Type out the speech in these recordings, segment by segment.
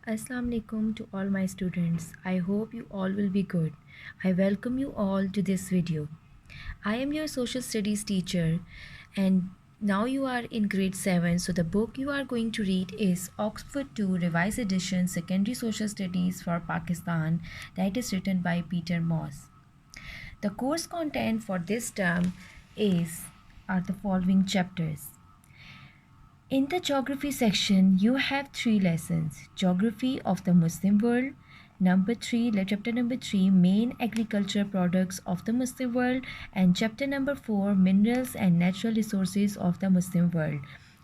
Assalamu alaikum to all my students. I hope you all will be good. I welcome you all to this video. I am your social studies teacher and now you are in grade 7, so the book you are going to read is Oxford 2 Revised Edition Secondary Social Studies for Pakistan, that is written by Peter Moss. The course content for this term are the following chapters. In the geography section, you have 3 lessons: Geography of the Muslim world, chapter number 3, Main agriculture products of the Muslim world, and chapter number 4, Minerals and natural resources of the Muslim world.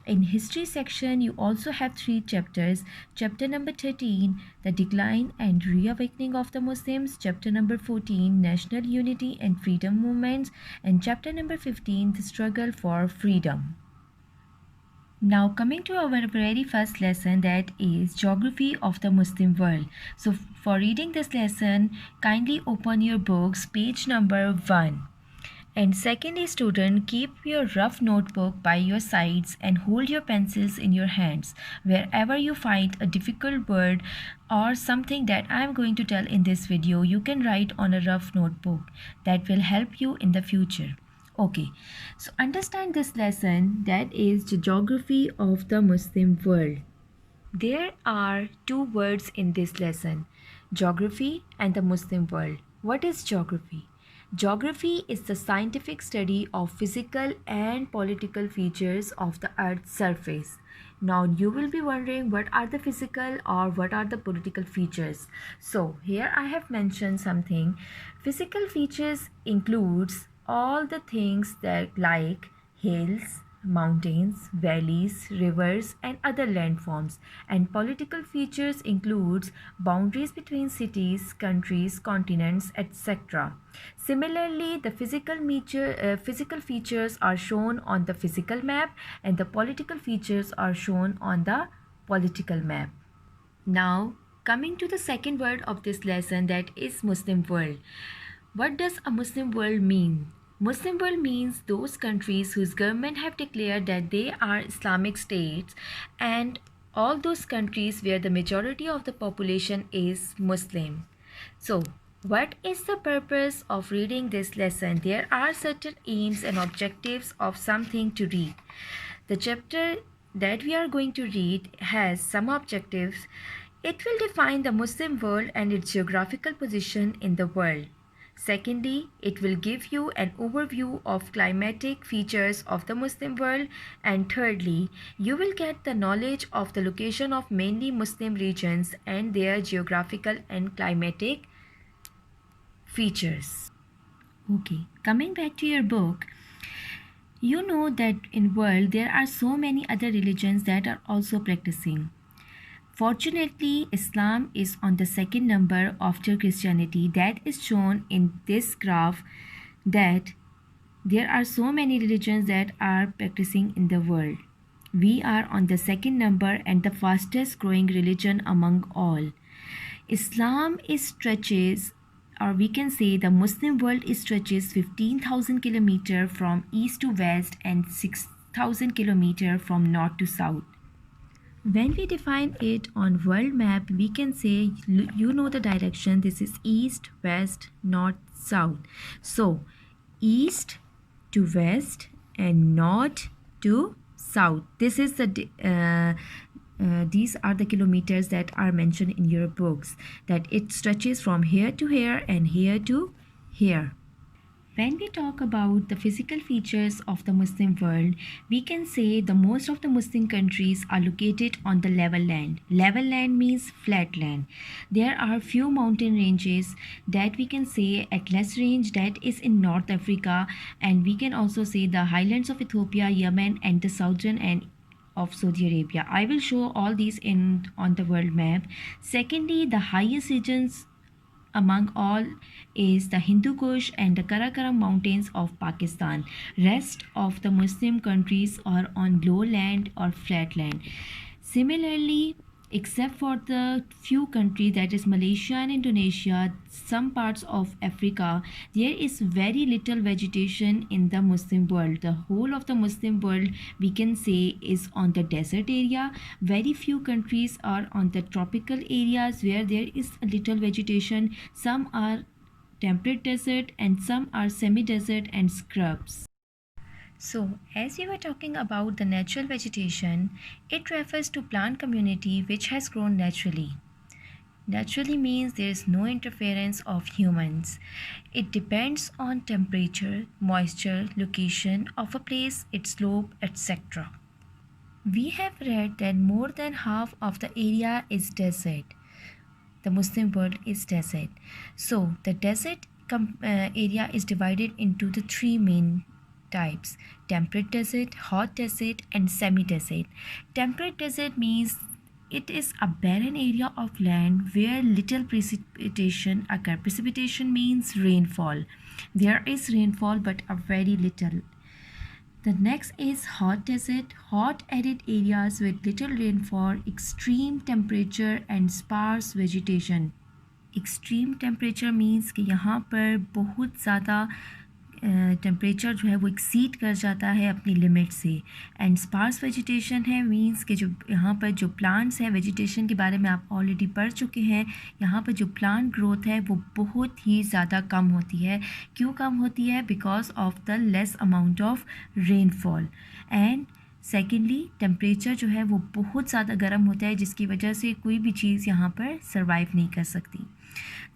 In history section, you also have 3 chapters: chapter number 13, The Decline and Reawakening of the Muslims, chapter number 14, National Unity and Freedom Movements, and chapter number 15, The Struggle for Freedom. Now coming to our very first lesson, that is Geography of the Muslim World. So for reading this lesson, kindly open your books, page number 1. And secondly, student, keep your rough notebook by your sides and hold your pencils in your hands. Wherever you find a difficult word or something that I am going to tell in this video, you can write on a rough notebook. That will help you in the future. Okay, so understand this lesson, that is the geography of the Muslim world. There are 2 words in this lesson: geography and the Muslim world. What is geography? Geography is the scientific study of physical and political features of the Earth's surface. Now you will be wondering, what are the physical or what are the political features? So here I have mentioned something. Physical features includes all the things that like hills, mountains, valleys, rivers, and other landforms. And political features includes boundaries between cities, countries, continents, etc. Similarly, the physical features are shown on the physical map, and the political features are shown on the political map. Now, coming to the second word of this lesson, that is Muslim world. What does a Muslim world mean? Muslim world means those countries whose government have declared that they are Islamic states, and all those countries where the majority of the population is Muslim. So, what is the purpose of reading this lesson? There are certain aims and objectives of something to read. The chapter that we are going to read has some objectives. It will define the Muslim world and its geographical position in the world. Secondly, it will give you an overview of climatic features of the Muslim world. And thirdly, you will get the knowledge of the location of mainly Muslim regions and their geographical and climatic features. Okay, coming back to your book, you know that in world there are so many other religions that are also practicing. Fortunately, Islam is on the second number after Christianity. That is shown in this graph, that there are so many religions that are practicing in the world. We are on the second number and the fastest growing religion among all. Islam stretches, or we can say the Muslim world stretches 15,000 kilometers from east to west and 6,000 kilometers from north to south. When we define it on world map, we can say, you know the direction. This is east, west, north, south. So east to west and north to south. This is these are the kilometers that are mentioned in your books, that it stretches from here to here and here to here. When we talk about the physical features of the Muslim world, we can say the most of the Muslim countries are located on the level land. Level land means flat land. There are few mountain ranges that we can say Atlas range, that is in North Africa, and we can also say the highlands of Ethiopia, Yemen, and the southern end of Saudi Arabia. I will show all these on the world map. Secondly, the highest regions among all is the Hindu Kush and the Karakoram mountains of Pakistan. Rest of the Muslim countries are on lowland or flatland. Similarly, except for the few countries, that is Malaysia and Indonesia, some parts of Africa, there is very little vegetation in the Muslim world. The whole of the Muslim world, we can say, is on the desert area. Very few countries are on the tropical areas where there is a little vegetation. Some are temperate desert and some are semi-desert and scrubs. So, as we were talking about the natural vegetation, it refers to plant community which has grown naturally. Naturally means there is no interference of humans. It depends on temperature, moisture, location of a place, its slope, etc. We have read that more than half of the area is desert. The Muslim world is desert. So, the desert area is divided into the three main types: temperate desert, hot desert, and semi desert. Temperate desert means it is a barren area of land where little precipitation occurs. Precipitation means rainfall. There is rainfall but a very little. The next is hot desert, hot arid areas with little rainfall, extreme temperature and sparse vegetation. Extreme temperature means कि यहाँ पर बहुत ज़्यादा temperature जो है वो exceed कर जाता है अपनी लिमिट से. एंड स्पार्स वेजिटेशन है मींस कि जो यहाँ पर जो प्लांट्स हैं, वेजिटेशन के बारे में आप ऑलरेडी पढ़ चुके हैं. यहाँ पर जो प्लांट ग्रोथ है वो बहुत ही ज़्यादा कम होती है. क्यों कम होती है? Because of the less amount of rainfall. And secondly temperature जो है वो बहुत ज़्यादा गर्म होता है जिसकी वजह से कोई भी चीज़ यहाँ पर सर्वाइव नहीं कर सकती.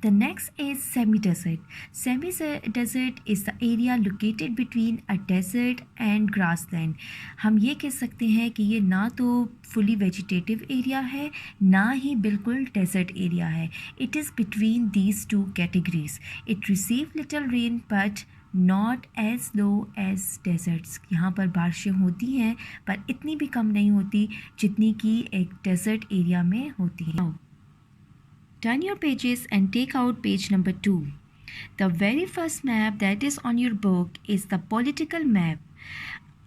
The next is semi-desert. Semi-desert is the area located between a desert and grassland. हम ये कह सकते हैं कि ये ना तो fully vegetative area है ना ही बिल्कुल desert area है. It is between these two categories. It receives little rain but not as low as deserts. यहाँ पर बारिशें होती हैं पर इतनी भी कम नहीं होती जितनी कि एक desert area में होती है. Turn your pages and take out page number 2. The very first map that is on your book is the political map.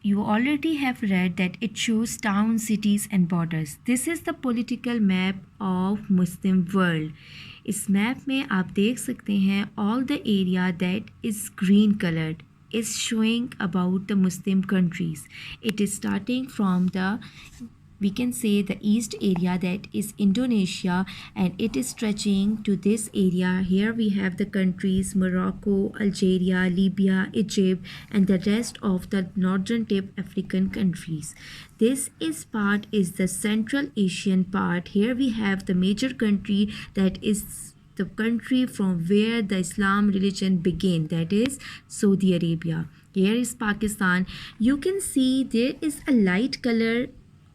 You already have read that it shows towns, cities and borders. This is the political map of Muslim world. इस map में आप देख सकते हैं all the area that is green colored is showing about the Muslim countries. It is starting from the, we can say, the east area, that is Indonesia, and it is stretching to this area. Here we have the countries Morocco, Algeria, Libya, Egypt, and the rest of the northern tip African countries. This part is the Central Asian part. Here we have the major country, that is the country from where the Islam religion began, that is Saudi Arabia. Here is Pakistan. You can see there is a light color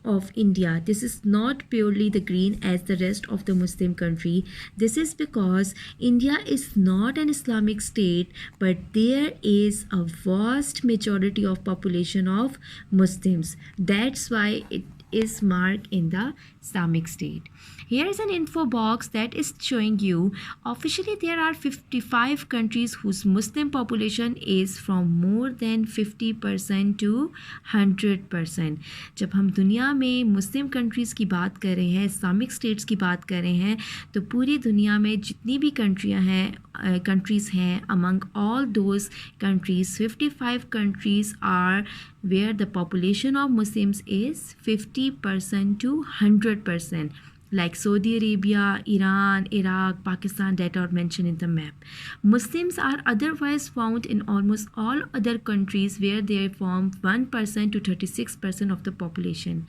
of India. This is not purely the green as the rest of the Muslim country. This is because India is not an Islamic state, but there is a vast majority of population of Muslims. That's why it is marked in the Islamic state. Here is an info box that is showing you officially there are 55 countries whose Muslim population is from more than 50% to 100%. जब हम दुनिया में मुस्लिम countries की बात कर रहे हैं, Islamic states की बात कर रहे हैं, तो पूरी दुनिया में जितनी भी countries हैं, among all those countries, 55 countries are where the population of Muslims is 50% to 100%. Like Saudi Arabia, Iran, Iraq, Pakistan, that are mentioned in the map. Muslims are otherwise found in almost all other countries where they form 1% to 36% of the population.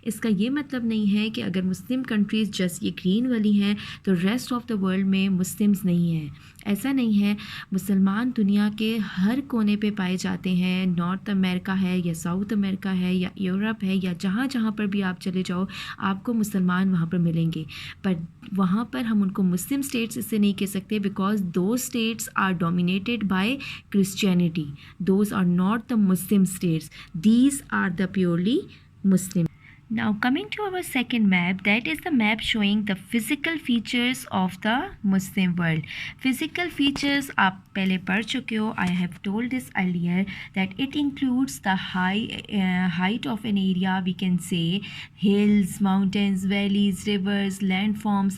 इसका ये मतलब नहीं है कि अगर मुस्लिम countries just ये green वाली हैं तो रेस्ट ऑफ द वर्ल्ड में मुस्लिम्स नहीं हैं. ऐसा नहीं है. मुसलमान दुनिया के हर कोने पे पाए जाते हैं. नॉर्थ अमेरिका है या साउथ अमेरिका है या यूरोप है या जहाँ जहाँ पर भी आप चले जाओ आपको मुसलमान वहाँ पर मिलेंगे. पर वहाँ पर हम उनको मुस्लिम स्टेट्स इससे नहीं कह सकते बिकॉज दो states are dominated by Christianity. Those are not the Muslim states. These are the purely Muslim. Now coming to our second map, that is the map showing the physical features of the Muslim world. Physical features आप पहले पढ़ चुके हो. I have told this earlier that it includes the height of an area, we can say hills, mountains, valleys, rivers, landforms,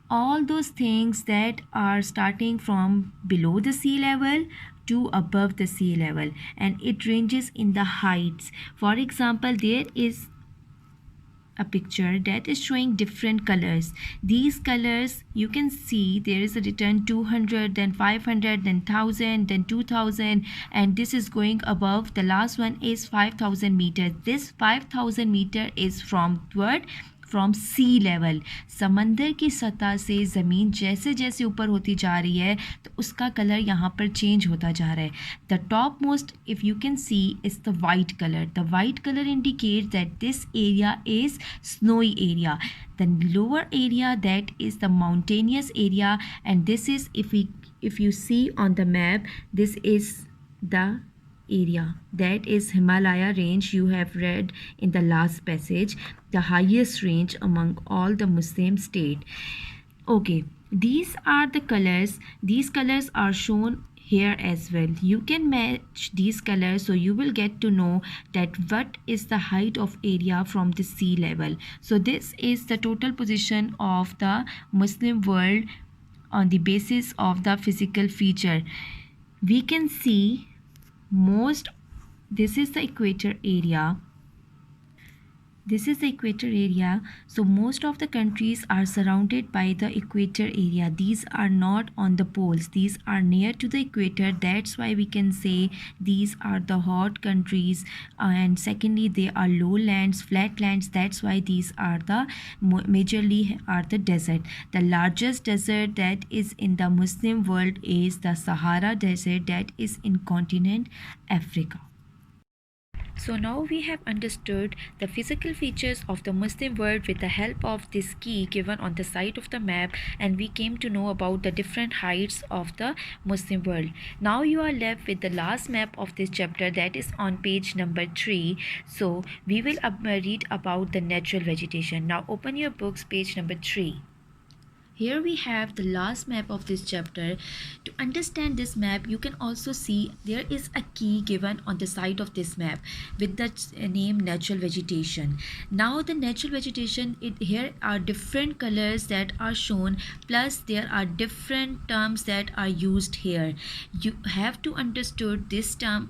all those things that are starting from below the sea level to above the sea level, and it ranges in the heights. For example, there is a picture that is showing different colors. These colors you can see there is a written 200, then 500, then 1000, then 2000, and this is going above. The last one is 5000 meters. This 5000 meter is from what? From sea level. समंदर की सतह से ज़मीन जैसे जैसे ऊपर होती जा रही है तो उसका कलर यहाँ पर चेंज होता जा रहा है. The top most if you can see is the white colour. The white colour indicate that this area is snowy area. The lower area that is the mountainous area, and this is if you see on the map, this is the area that is Himalaya range. You have read in the last passage, the highest range among all the Muslim state. Okay, these are the colors. These colors are shown here as well. You can match these colors, so you will get to know that what is the height of area from the sea level. So this is the total position of the Muslim world on the basis of the physical feature. We can see this is the equator area. This is the equator area. So most of the countries are surrounded by the equator area. These are not on the poles. These are near to the equator. That's why we can say these are the hot countries. And secondly, they are lowlands, flatlands. That's why these are the majorly are the desert. The largest desert that is in the Muslim world is the Sahara Desert, that is in continent Africa. So now we have understood the physical features of the Muslim world with the help of this key given on the side of the map, and we came to know about the different heights of the Muslim world. Now you are left with the last map of this chapter, that is on page number 3. So we will read about the natural vegetation. Now open your books, page number 3. Here we have the last map of this chapter. To understand this map, you can also see there is a key given on the side of this map with the name natural vegetation. Now the natural vegetation, here are different colors that are shown, plus there are different terms that are used here. You have to understand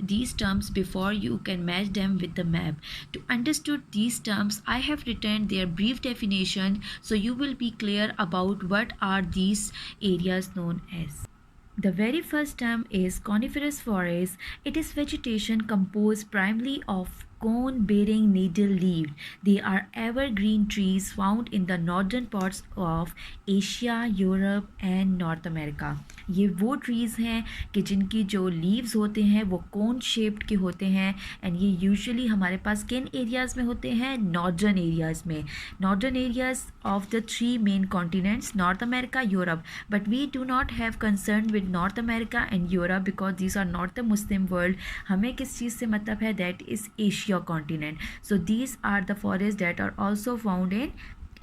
these terms before you can match them with the map. To understand these terms, I have written their brief definition, so you will be clear about what are these areas known as. The very first term is coniferous forest. It is vegetation composed primarily of cone-bearing needle-leaved. They are evergreen trees found in the northern parts of Asia, Europe and North America. ये वो trees हैं कि जिनकी जो leaves होते हैं वो कोन shaped के होते हैं, एंड ये यूजुअली हमारे पास किन एरियाज़ में होते हैं? नॉर्दर्न एरियाज़ में. Northern areas of the 3 main continents, North America, Europe. But we do not have concern with North America and Europe because these are not the Muslim world. हमें किस चीज़ से मतलब है? That is Asia continent. So these are the forest that are also found in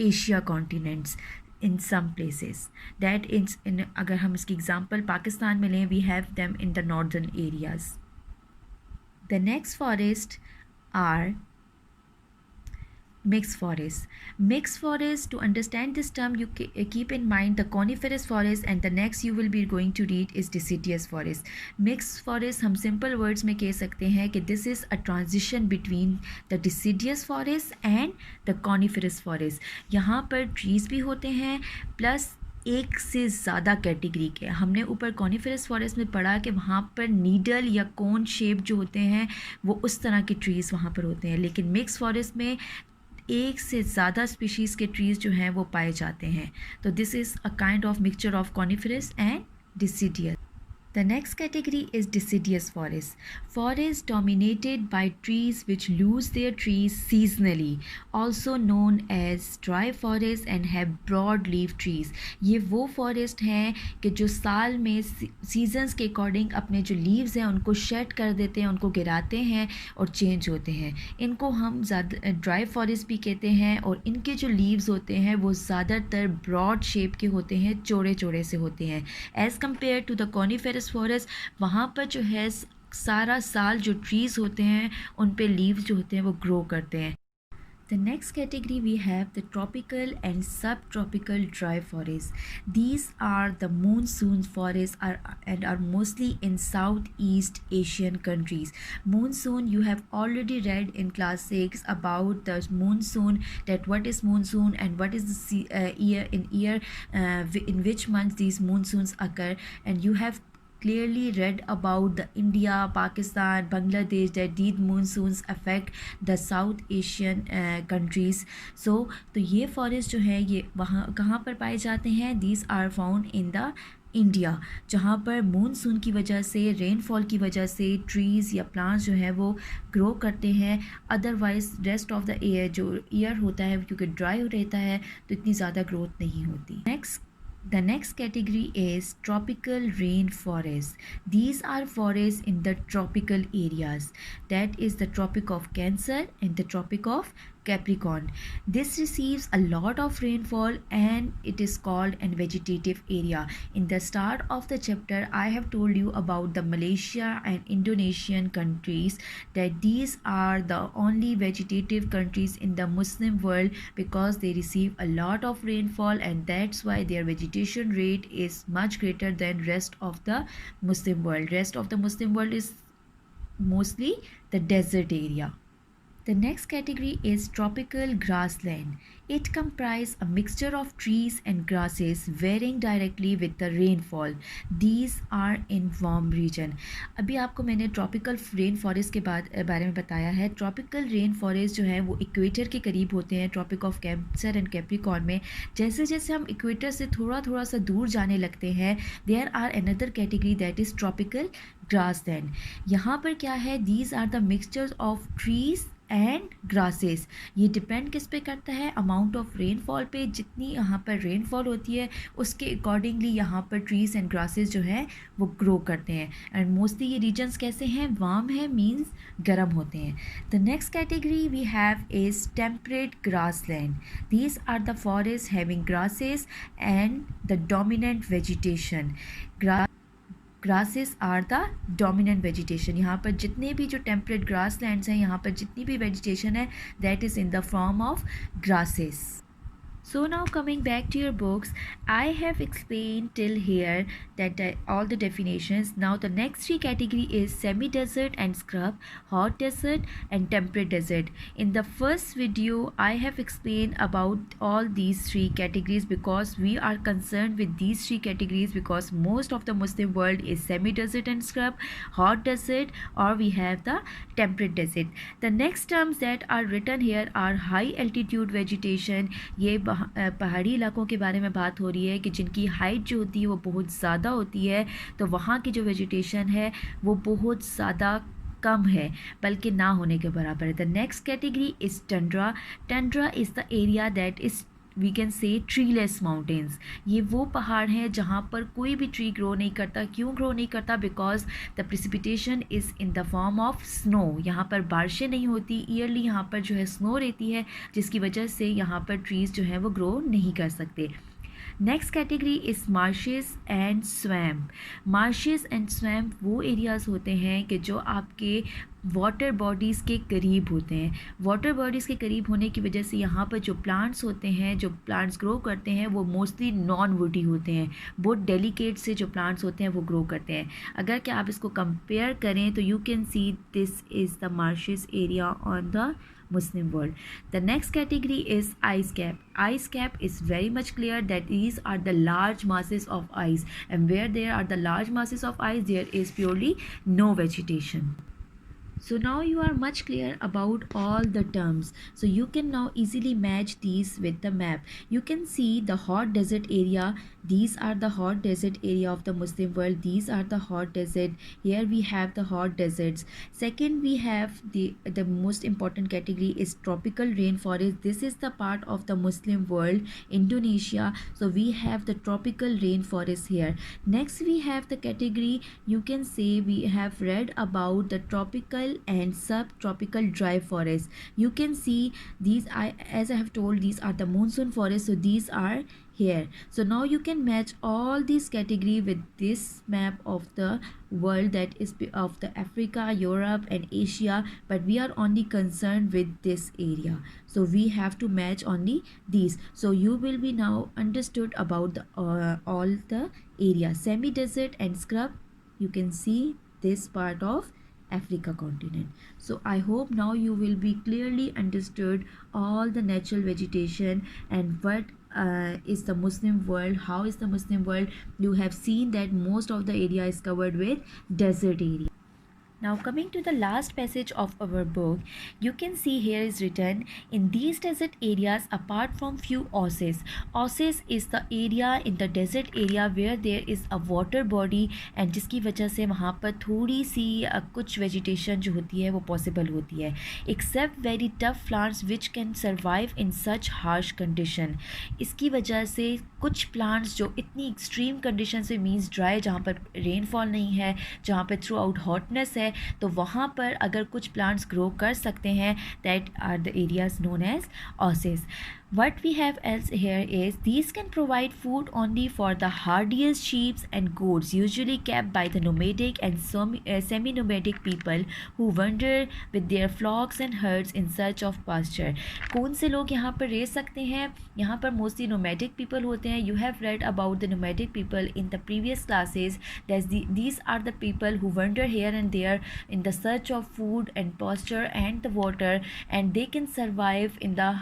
Asia continents in some places. That is in, अगर हम इसकी example Pakistan में लें, we have them in the northern areas. The next forest are mixed forest. Mixed forest, to understand this term you keep in mind the coniferous forest, and the next you will be going to read is deciduous forest. Mixed forest हम simple words में कह सकते हैं कि this is a transition between the deciduous forest and the coniferous forest. यहाँ पर trees भी होते हैं प्लस एक से ज़्यादा कैटेगरी के. हमने ऊपर कॉनिफेरस फॉरेस्ट में पढ़ा कि वहाँ पर नीडल या कोन शेप जो होते हैं वो उस तरह के ट्रीज़ वहाँ पर होते हैं, लेकिन मिक्स फॉरेस्ट में एक से ज़्यादा स्पीशीज़ के ट्रीज़ जो हैं वो पाए जाते हैं. तो this is a kind of mixture of coniferous and deciduous. The next category is deciduous forest. Forest dominated by trees which lose their trees seasonally, also known as dry forest and have broad leaf trees. ये वो forest हैं कि जो साल में seasons के according अपने जो leaves हैं उनको shed कर देते हैं, उनको गिराते हैं और change होते हैं. इनको हम ज़्यादा dry forest भी कहते हैं और इनके जो leaves होते हैं वो ज़्यादातर broad shape के होते हैं, चौड़े चौड़े से होते हैं. As compared to the coniferous forest, वहाँ पर जो है सारा साल जो ट्रीज़ होते हैं उन पे लीव्स जो होते हैं वो ग्रो करते हैं. The next category we have the tropical and subtropical dry forests. These are the monsoon forests and are mostly in Southeast Asian countries. Monsoon, you have already read in class 6 about the monsoon, that what is monsoon and what is the year in which months these monsoons occur, and you have clearly read about the India, Pakistan, Bangladesh, that these monsoons affect the South Asian countries. So तो ये forest जो है ये वहाँ कहाँ पर पाए जाते हैं? These are found in the India, जहाँ पर मानसून की वजह से, रेनफॉल की वजह से ट्रीज़ या प्लांट्स जो है वो ग्रो करते हैं. Otherwise rest of the year जो ईयर होता है क्योंकि ड्राई रहता है तो इतनी ज़्यादा ग्रोथ नहीं होती. The next category is tropical rainforests. These are forests in the tropical areas. That is the Tropic of Cancer and the Tropic of Capricorn. This receives a lot of rainfall and it is called an vegetative area. In the start of the chapter, I have told you about the Malaysia and Indonesian countries, that these are the only vegetative countries in the Muslim world because they receive a lot of rainfall, and that's why their vegetation rate is much greater than rest of the Muslim world. Rest of the Muslim world is mostly the desert area. The next category is tropical grassland. It comprises a mixture of trees and grasses varying directly with the rainfall. These are in warm region. अभी आपको मैंने tropical rain forest के बारे में बताया है. Tropical rain forest जो है वो इक्वेटर के करीब होते हैं, Tropic of Cancer and Capricorn में. जैसे जैसे हम इक्वेटर से थोड़ा सा दूर जाने लगते हैं, there are another category that is tropical grassland. यहाँ पर क्या है? These are the mixtures of trees and grasses. ये डिपेंड किस पे करता है? अमाउंट ऑफ रेनफॉल पे. जितनी यहाँ पर रेनफॉल होती है उसके अकॉर्डिंगली यहाँ पर ट्रीज़ एंड ग्रासेस जो है वो ग्रो करते हैं. एंड मोस्टली ये रीजन्स कैसे हैं? वार्म है, मीन्स गर्म होते हैं. The next category we have is temperate grassland. These are the forest having grasses and the dominant vegetation. Grasses are the dominant vegetation. यहाँ पर जितने भी जो टेम्परेट ग्रास लैंड्स हैं, यहाँ पर जितनी भी वेजिटेशन है, that is in the form of grasses. So now coming back to your books, I have explained till here that all the definitions. Now the next three category is semi-desert and scrub, hot desert and temperate desert. In the first video, I have explained about all these three categories because we are concerned with these three categories because most of the Muslim world is semi-desert and scrub, hot desert, or we have the temperate desert. The next terms that are written here are high altitude vegetation. ये पहाड़ी इलाकों के बारे में बात हो रही है कि जिनकी हाइट जो होती है वो बहुत ज़्यादा होती है, तो वहाँ की जो वेजिटेशन है वो बहुत ज़्यादा कम है, बल्कि ना होने के बराबर है. The next category is tundra. Tundra is the area that is we can say treeless mountains. ये वो पहाड़ हैं जहाँ पर कोई भी ट्री ग्रो नहीं करता. क्यों ग्रो नहीं करता? Because the precipitation is in the form of snow. यहाँ पर बारिशें नहीं होती. ईयरली यहाँ पर जो है स्नो रहती है, जिसकी वजह से यहाँ पर ट्रीज़ जो है वो ग्रो नहीं कर सकते. Next category is marches and swamp. Marches and swamp वो एरियाज़ होते हैं कि जो आपके वाटर बॉडीज़ के करीब होते हैं. वाटर बॉडीज़ के करीब होने की वजह से यहाँ पर जो प्लांट्स होते हैं, जो प्लांट्स ग्रो करते हैं, वो मोस्टली नॉन वुडी होते हैं. बहुत डेलिकेट से जो प्लांट्स होते हैं वो ग्रो करते हैं. अगर कि आप इसको कंपेयर करें तो you can see this is the marches area on the Muslim world. The next category is ice cap. Ice cap is very much clear that these are the large masses of ice, and where there are the large masses of ice, there is purely no vegetation. So now you are much clear about all the terms. So you can now easily match these with the map. You can see the hot desert area. These are the hot desert area of the Muslim world. These are the hot desert. Here we have the hot deserts. Second, we have the most important category is tropical rainforest. This is the part of the Muslim world, Indonesia. So we have the tropical rainforest here. Next, we have the category, you can say we have read about the tropical and subtropical dry forest. You can see these, as I have told, these are the monsoon forests, so these are here. So now you can match all these category with this map of the world, that is of the Africa, Europe and Asia, but we are only concerned with this area, so we have to match only these. So you will be now understood about the all the area, semi desert and scrub. You can see this part of Africa continent. So I hope now you will be clearly understood all the natural vegetation and what is the Muslim world, how is the Muslim world. You have seen that most of the area is covered with desert area. Now coming to the last passage of our book, you can see here is written, in these desert areas apart from few oases. Oasis is the area in the desert area where there is a water body and जिसकी वजह से वहाँ पर थोड़ी सी कुछ vegetation जो होती है वो possible होती है, except very tough plants which can survive in such harsh condition. इसकी वजह से कुछ plants जो इतनी extreme condition से means dry, जहाँ पर rainfall नहीं है, जहाँ पर throughout hotness है, तो वहाँ पर अगर कुछ प्लांट्स ग्रो कर सकते हैं, that are the areas known as oases. What we have else here is these can provide food only for the hardiest sheep and goats, usually kept by the nomadic and semi-nomadic people who wander with their flocks and herds in search of pasture. कौन से लोग यहाँ पर रह सकते हैं? यहाँ पर mostly nomadic people होते हैं. You have read about the nomadic people in the previous classes. These are the people who wander here and there in the search of food and pasture and the water, and they can survive in the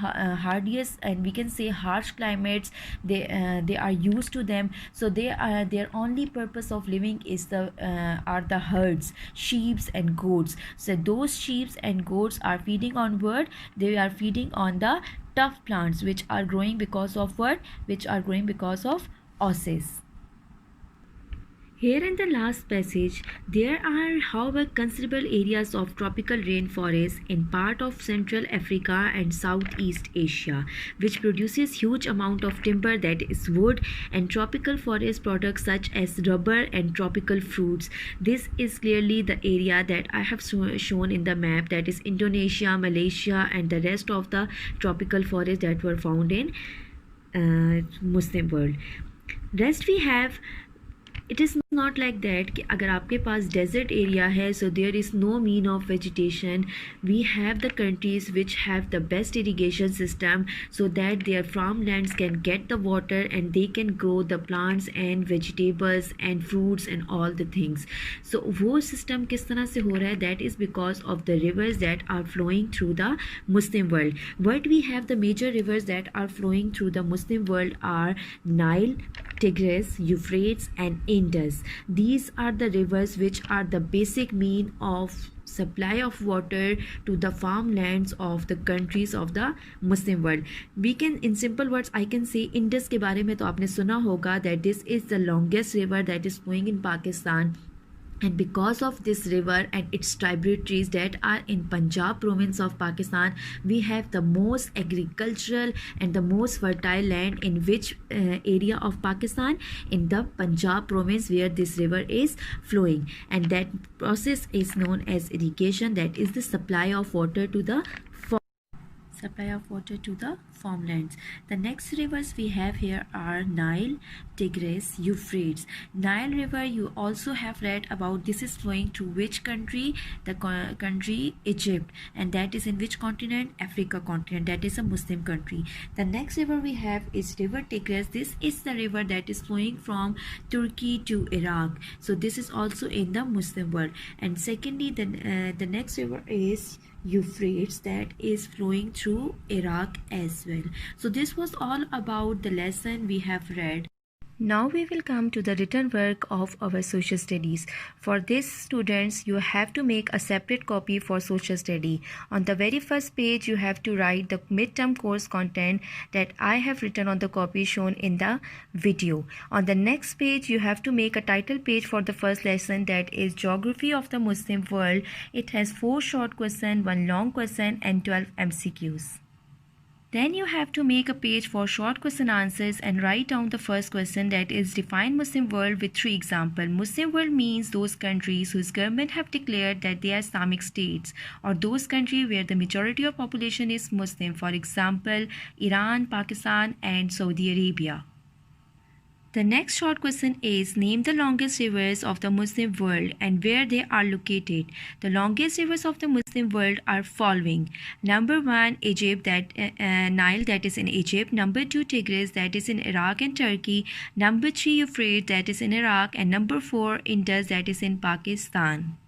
hardiest and we can say harsh climates. They are used to them, so their only purpose of living is are the herds, sheep and goats. So those sheep and goats are feeding on what? They are feeding on the tough plants which are growing because of what? Which are growing because of oases. Here in the last passage, there are however considerable areas of tropical rainforest in part of Central Africa and Southeast Asia, which produces huge amount of timber, that is wood, and tropical forest products such as rubber and tropical fruits. This is clearly the area that I have shown in the map, that is Indonesia, Malaysia and the rest of the tropical forests that were found in Muslim world. Rest we have, it is not like that कि अगर आपके पास desert area है, so there is no mean of vegetation. We have the countries which have the best irrigation system so that their farmlands can get the water and they can grow the plants and vegetables and fruits and all the things. So वो system किस तरह से हो रहा है? That is because of the rivers that are flowing through the Muslim world. What we have, the major rivers that are flowing through the Muslim world are Nile, Tigris, Euphrates and Indus. These are the rivers which are the basic mean of supply of water to the farmlands of the countries of the Muslim world. We can, in simple words, I can say Indus के बारे में तो आपने सुना होगा that this is the longest river that is flowing in Pakistan. And because of this river and its tributaries that are in Punjab province of Pakistan, we have the most agricultural and the most fertile land in which area of Pakistan? In the Punjab province where this river is flowing, and that process is known as irrigation, that is the supply of water to the farmlands. The next rivers we have here are Nile, Tigris, Euphrates. Nile river you also have read about. This is flowing to which country? The country Egypt, and that is in which continent? Africa continent. That is a Muslim country. The next river we have is river Tigris. This is the river that is flowing from Turkey to Iraq. So this is also in the Muslim world. And secondly, the next river is Euphrates, that is flowing through Iraq as well. So this was all about the lesson we have read. Now we will come to the written work of our social studies. For this, students, you have to make a separate copy for social study. On the very first page, you have to write the midterm course content that I have written on the copy shown in the video. On the next page, you have to make a title page for the first lesson, that is Geography of the Muslim World. It has 4 short questions, 1 long question and 12 MCQs. Then you have to make a page for short question answers and write down the first question, that is define Muslim world with 3 examples. Muslim world means those countries whose government have declared that they are Islamic states, or those countries where the majority of population is Muslim, for example Iran, Pakistan and Saudi Arabia. The next short question is name the longest rivers of the Muslim world and where they are located. The longest rivers of the Muslim world are following. Number 1, Egypt, Nile, that is in Egypt. Number 2, Tigris, that is in Iraq and Turkey. Number 3, Euphrates, that is in Iraq. And number 4, Indus, that is in Pakistan.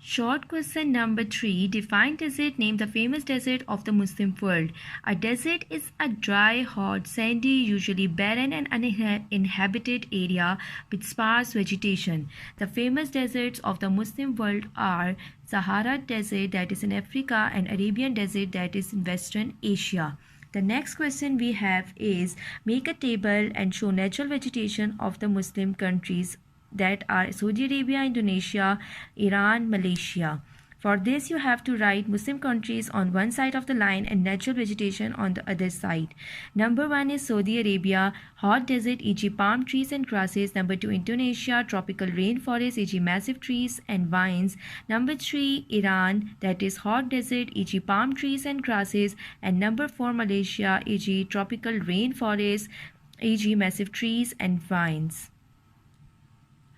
Short question number 3. Define desert. Name the famous desert of the Muslim world. A desert is a dry, hot, sandy, usually barren and uninhabited area with sparse vegetation. The famous deserts of the Muslim world are Sahara Desert, that is in Africa, and Arabian Desert, that is in Western Asia. The next question we have is make a table and show natural vegetation of the Muslim countries, that are Saudi Arabia, Indonesia, Iran, Malaysia. For this, you have to write Muslim countries on one side of the line and natural vegetation on the other side. Number 1 is Saudi Arabia, hot desert, e.g. palm trees and grasses. Number 2, Indonesia, tropical rainforest, e.g. massive trees and vines. Number 3, Iran, that is hot desert, e.g. palm trees and grasses. And number 4, Malaysia, e.g. tropical rainforest, e.g. massive trees and vines.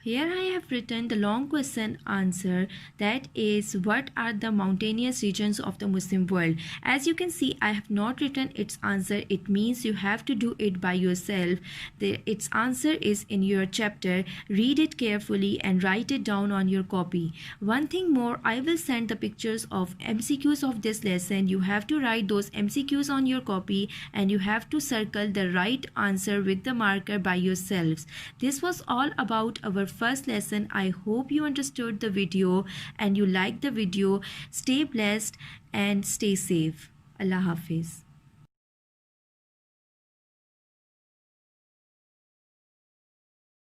Here I have written the long question answer, that is what are the mountainous regions of the Muslim world. As you can see, I have not written its answer. It means you have to do it by yourself. Its answer is in your chapter. Read it carefully and write it down on your copy. One thing more, I will send the pictures of MCQs of this lesson. You have to write those MCQs on your copy and you have to circle the right answer with the marker by yourselves. This was all about our first lesson. I hope you understood the video and you liked the video. Stay blessed and stay safe. Allah Hafiz.